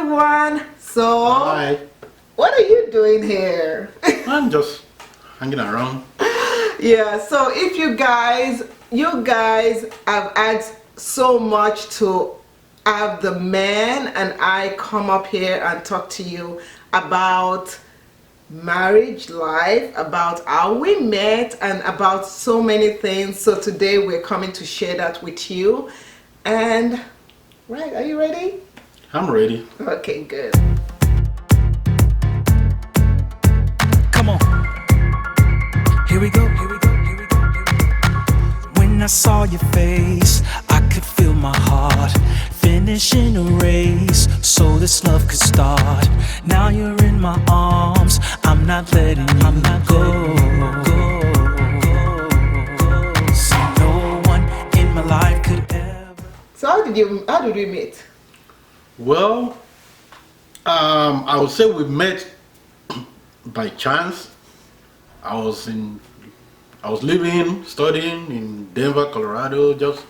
everyone. So, hi. What are you doing here? I'm just hanging around. Yeah, so if you guys have asked so much to have the man and I come up here and talk to you about marriage life, about how we met, and about so many things. So today we're coming to share that with you. And right, are you ready? I'm ready. Okay, good. Come on. Here we go, here we go, here we go, here we go. When I saw your face, I could feel my heart finishing a race so this love could start. Now you're in my arms, I'm not letting you go. So no one in my life could ever. So how did we meet? Well, I would say we met by chance. I was living, studying in Denver, Colorado, just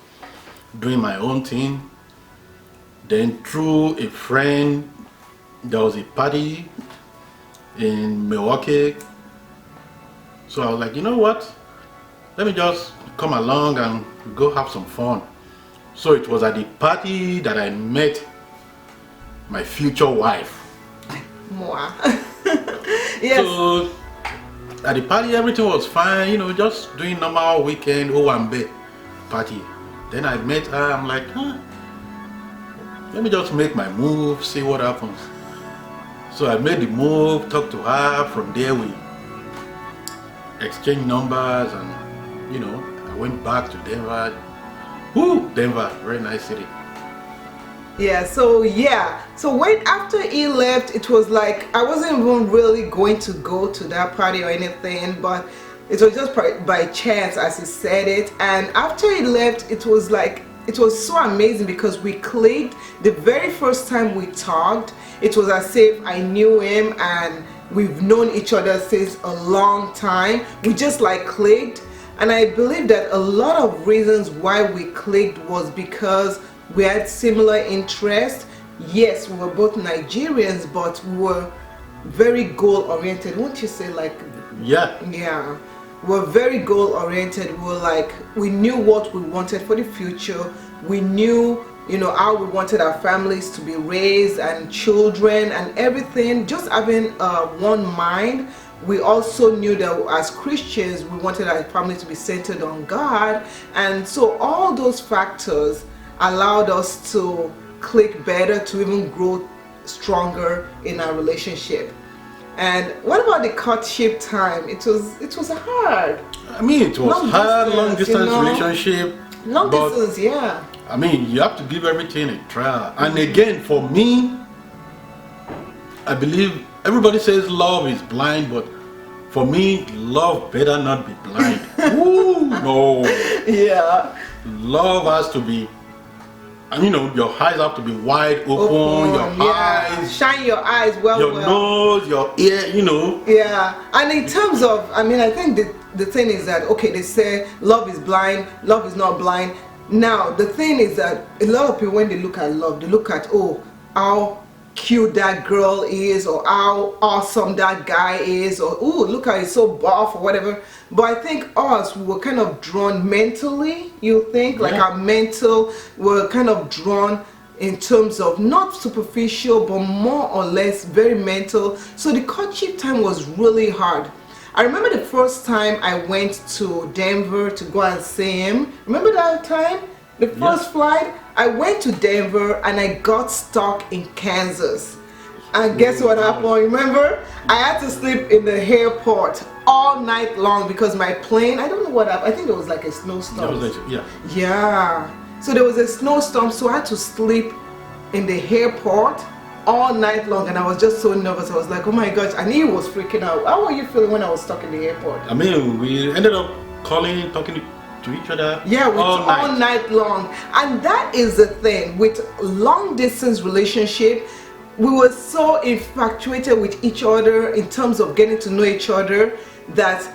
doing my own thing. Then through a friend, there was a party in Milwaukee. So I was like, you know what? Let me just come along and go have some fun. So it was at the party that I met my future wife. Moi. Yes. So at the party everything was fine, you know, just doing normal weekend Owambe party. Then I met her, I'm like, let me just make my move, see what happens. So I made the move, talked to her. From there we exchanged numbers, and you know, I went back to Denver. Woo, Denver, very nice city. Yeah, so when after he left, it was like I wasn't even really going to go to that party or anything, but it was just by chance, as he said it. And after he left, it was like, it was so amazing because we clicked. The very first time we talked, it was as if I knew him and we've known each other since a long time. We just like clicked, and I believe that a lot of reasons why we clicked was because we had similar interests. Yes, we were both Nigerians, but we were very goal-oriented. Won't you say, like? Yeah. Yeah. We were very goal-oriented. We were like, we knew what we wanted for the future. We knew, you know, how we wanted our families to be raised and children and everything. Just having one mind. We also knew that as Christians, we wanted our family to be centered on God. And so all those factors allowed us to click better, to even grow stronger in our relationship. And what about the courtship time? It was hard. I mean, it was hard, long distance relationship. Long distance, yeah. I mean, you have to give everything a try. And again, for me, I believe everybody says love is blind, but for me, love better not be blind. Ooh, no. Yeah. Love has to be, and you know, your eyes have to be wide open, your eyes. Shine your eyes your nose, your ear, you know. Yeah, and in terms of, I mean, I think the thing is that, okay, they say love is blind, love is not blind. Now, the thing is that a lot of people, when they look at love, they look at, oh, how cute that girl is, or how awesome that guy is, or oh, look how he's so buff, or whatever. But I think us, we were kind of drawn mentally, you think, like our mental, were kind of drawn in terms of not superficial, but more or less very mental. So the courtship time was really hard. I remember the first time I went to Denver to go and see him. Remember that time? The first flight, I went to Denver and I got stuck in Kansas. And guess what happened? Remember? I had to sleep in the airport all night long because my plane, I don't know what happened. I think it was like a snowstorm. Yeah. So there was a snowstorm, so I had to sleep in the airport all night long, and I was just so nervous. I was like, oh my gosh, I knew he was freaking out. How were you feeling when I was stuck in the airport? I mean, we ended up calling, talking to each other. Yeah, all night long. And that is the thing with long distance relationship. We were so infatuated with each other in terms of getting to know each other that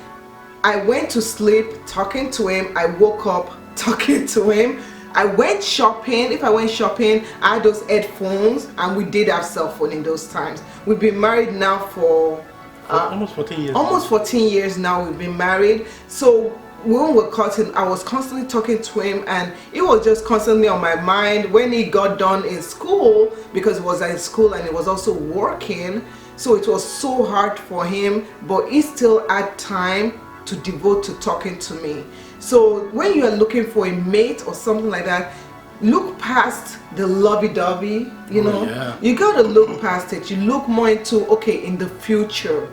I went to sleep talking to him. I woke up talking to him. I went shopping. If I went shopping, I had those headphones, and we did have cell phone in those times. We've been married now for almost 14 years. Almost 14 years now we've been married. So when we were cutting, I was constantly talking to him, and it was just constantly on my mind. When he got done in school, because he was in school and he was also working, so it was so hard for him, but he still had time to devote to talking to me. So when you are looking for a mate or something like that, look past the lovey-dovey, you know. You gotta look past it. You look more into, okay, in the future,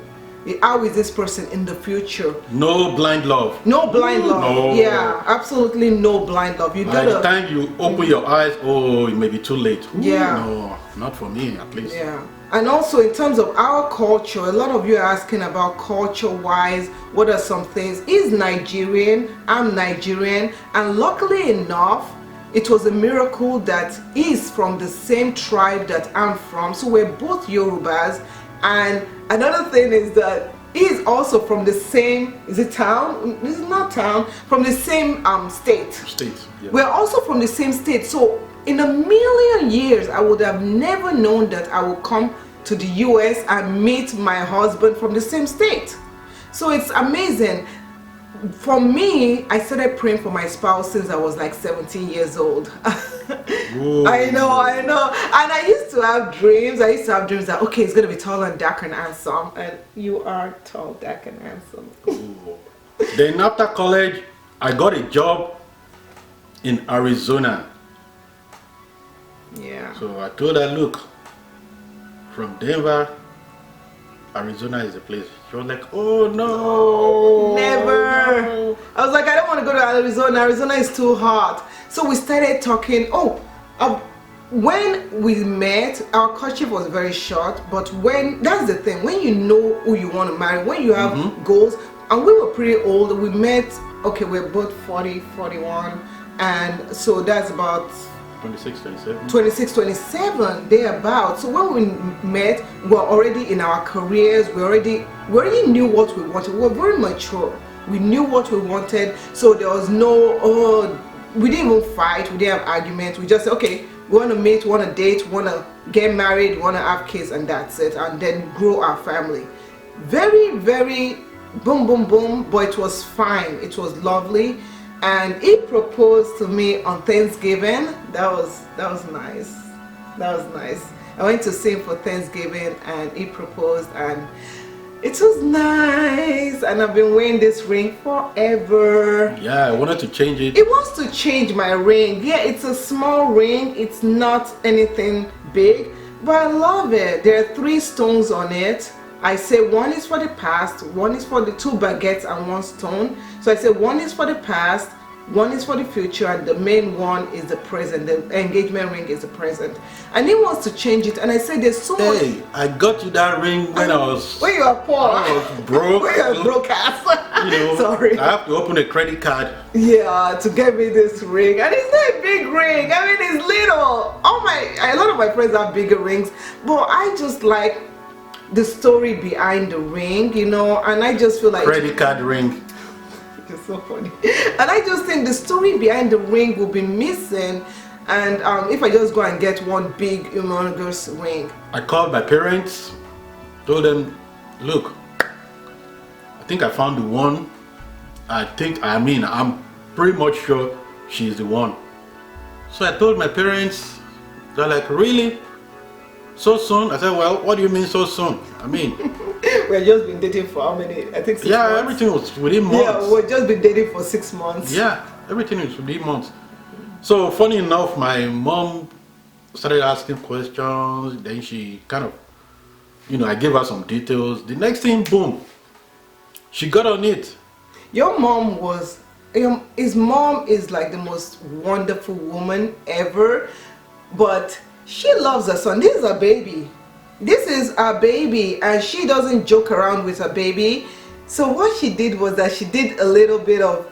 how is this person in the future? No blind love. No blind love. No. Yeah, absolutely no blind love. You By gotta, the time you open your eyes, oh, it may be too late. Yeah. No, not for me at least. Yeah. And also in terms of our culture, a lot of you are asking about culture-wise, what are some things? He's Nigerian, I'm Nigerian, and luckily enough, it was a miracle that he's from the same tribe that I'm from. So we're both Yorubas. And another thing is that he's also from the same, is it town? This is not town, from the same state. State, yeah. We're also from the same state. So in a million years, I would have never known that I would come to the US and meet my husband from the same state. So it's amazing. For me, I started praying for my spouse since I was like 17 years old. I know. And I used to have dreams. That, okay, he's going to be tall and dark and handsome. And you are tall, dark and handsome. Then after college, I got a job in Arizona. Yeah. So I told her, look, from Denver, Arizona is the place. She was like, oh no. Never. I was like, I don't want to go to Arizona. Arizona is too hot. So we started talking. When we met, our courtship was very short. But that's the thing. When you know who you want to marry, when you have goals, and we were pretty old. We met, okay, we're both 40, 41. And so that's about 26, 27. 26, 27, thereabout. So when we met, we were already in our careers. We already knew what we wanted. We were very mature. We knew what we wanted. So there was no, we didn't even fight. We didn't have arguments. We just said, okay, we want to meet, we want to date, we want to get married, we want to have kids, and that's it. And then grow our family. Very, very boom, boom, boom. But it was fine. It was lovely. And he proposed to me on Thanksgiving. That was nice. That was nice. I went to see him for Thanksgiving, and he proposed, and it was nice. And I've been wearing this ring forever. Yeah, I wanted to change it. He wants to change my ring. Yeah, it's a small ring. It's not anything big, but I love it. There are 3 stones on it. I say one is for the past, one is for the 2 baguettes and 1 stone. So I say one is for the past, one is for the future, and the main one is the present. The engagement ring is the present. And he wants to change it. And I say there's so much. Hey, I got you that ring when I was... When you are poor. I was broke. When you are broke ass. You know, sorry. I have to open a credit card. Yeah, to get me this ring. And it's not a big ring. I mean, it's little. A lot of my friends have bigger rings. But I just like the story behind the ring, you know, and I just feel like credit card ring. It's so funny. And I just think the story behind the ring will be missing, and if I just go and get one big humongous ring. I called my parents, told them, look, I think I found the one. I'm pretty much sure she's the one. So I told my parents. They're like, really? So soon? I said, well, what do you mean so soon? I mean, we've just been dating for how many? I think 6 months. Yeah, everything was within months. Yeah, we've just been dating for 6 months. Yeah, everything was within months. So funny enough, my mom started asking questions. Then she kind of, I gave her some details. The next thing, boom, she got on it. Your mom was, his mom is like the most wonderful woman ever, but she loves her son. This is her baby. This is her baby, and she doesn't joke around with her baby. So what she did was that she did a little bit of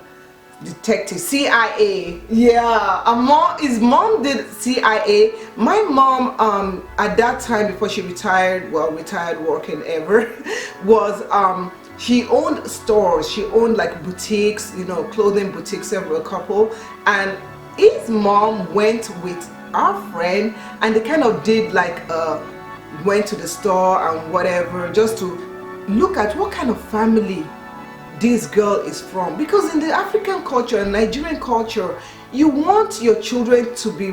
detective, CIA. Yeah, his mom did CIA. My mom, at that time before she retired, retired working ever, was she owned stores. She owned like boutiques, clothing boutiques, several couple, and his mom went with our friend, and they kind of did like went to the store and whatever, just to look at what kind of family this girl is from. Because in the African culture and Nigerian culture, you want your children to be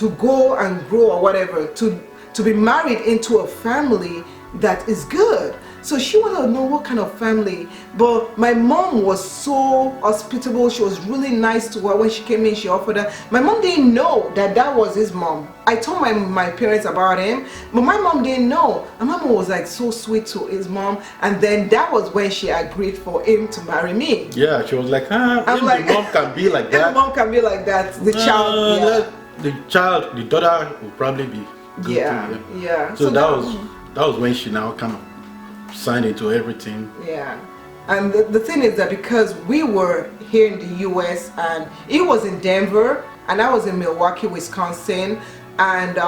to go and grow or whatever, to be married into a family that is good. So she wanted to know what kind of family. But my mom was so hospitable. She was really nice to her. When she came in, she offered her. My mom didn't know that that was his mom. I told my parents about him, but my mom didn't know. And my mom was like so sweet to his mom. And then that was when she agreed for him to marry me. Yeah, she was like, if like, the mom can be like that. The mom can be like that. The child, the daughter will probably be good too. Yeah. So that was when she now kind of signed into everything. Yeah. And the thing is that because we were here in the US and he was in Denver and I was in Milwaukee, Wisconsin, and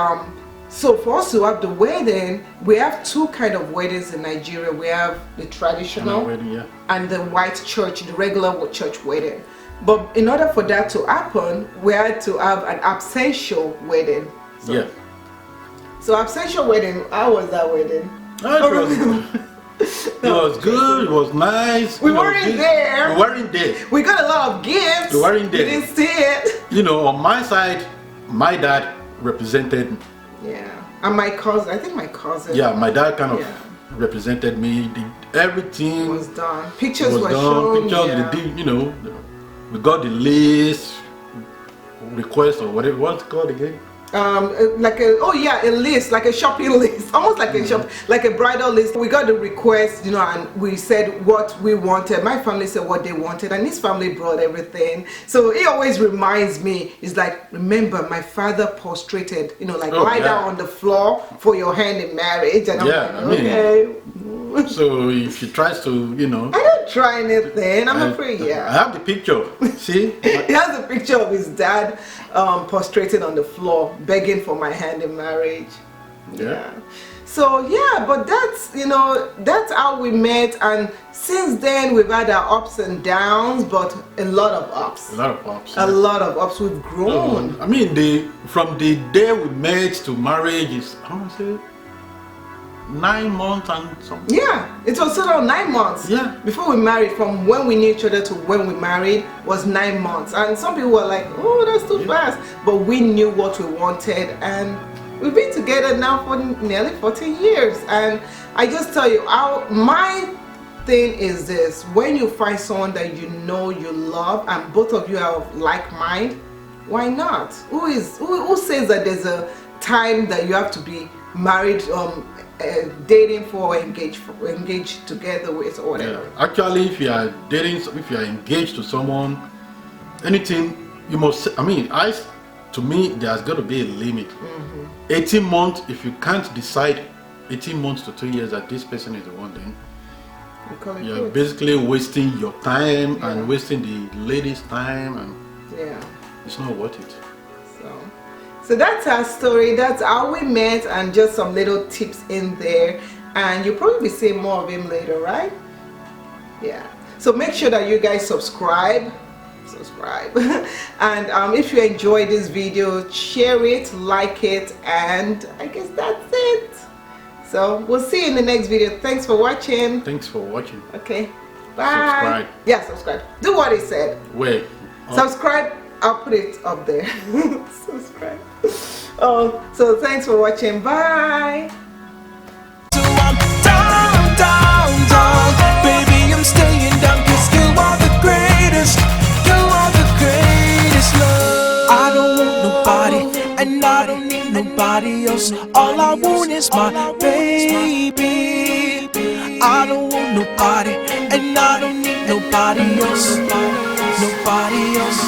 so for us to have the wedding, we have two kind of weddings in Nigeria. We have the traditional wedding, and the white church, the regular church wedding. But in order for that to happen, we had to have an absential wedding. So absential wedding, how was that wedding? It was good, it was nice. We weren't there. We weren't there. We got a lot of gifts. We weren't there. We didn't see it. You know, on my side, my dad represented. Yeah. And my cousin, I think my cousin. Yeah, my dad kind of represented me. Everything was done. Pictures were shown. Pictures, you know, we got the list, request or whatever. What's it called again? Like a list, like a shopping list, almost like like a bridal list. We got the request, you know, and we said what we wanted. My family said what they wanted, and his family brought everything. So he always reminds me, it's like, remember, my father prostrated, you know, like lie down on the floor for your hand in marriage. And I'm like, okay. So if she tries to, you know, I don't try anything. I'm afraid. I have the picture. See, he has a picture of his dad prostrated on the floor, begging for my hand in marriage. Yeah. So yeah, but that's, you know, that's how we met, and since then we've had our ups and downs, but a lot of ups. A lot of ups. A lot of ups. We've grown. I mean, from the day we met to marriage is, how much is it? 9 months and something. Yeah, it was sort of 9 months. Yeah. Before we married, from when we knew each other to when we married was 9 months. And some people were like, oh, that's too fast. But we knew what we wanted, and we've been together now for nearly 14 years. And I just tell you, my thing is this: when you find someone that you know you love and both of you are of like mind, why not? Who says that there's a time that you have to be married, dating for, engaged together with, or whatever? Yeah. Actually, if you are dating, if you are engaged to someone, anything you must, I mean, to me, there's got to be a limit. 18 months, if you can't decide 18 months to 2 years that this person is the one, then you're basically wasting your time and wasting the lady's time, and it's not worth it. So that's our story. That's how we met, and just some little tips in there, and you'll probably be seeing more of him later, right? Yeah. So make sure that you guys subscribe, and if you enjoyed this video, share it, like it, and I guess that's it. So we'll see you in the next video. Thanks for watching. Thanks for watching. Okay, bye. Subscribe. Yeah, subscribe. Do what he said. Wait. Subscribe. I'll put it up there. Subscribe. So thanks for watching. Bye. So I'm down, baby, I'm staying down, 'cause you are the greatest, love. I don't want nobody, and I don't need nobody else. All I want is my baby. I don't want nobody, and I don't need nobody else. Nobody else.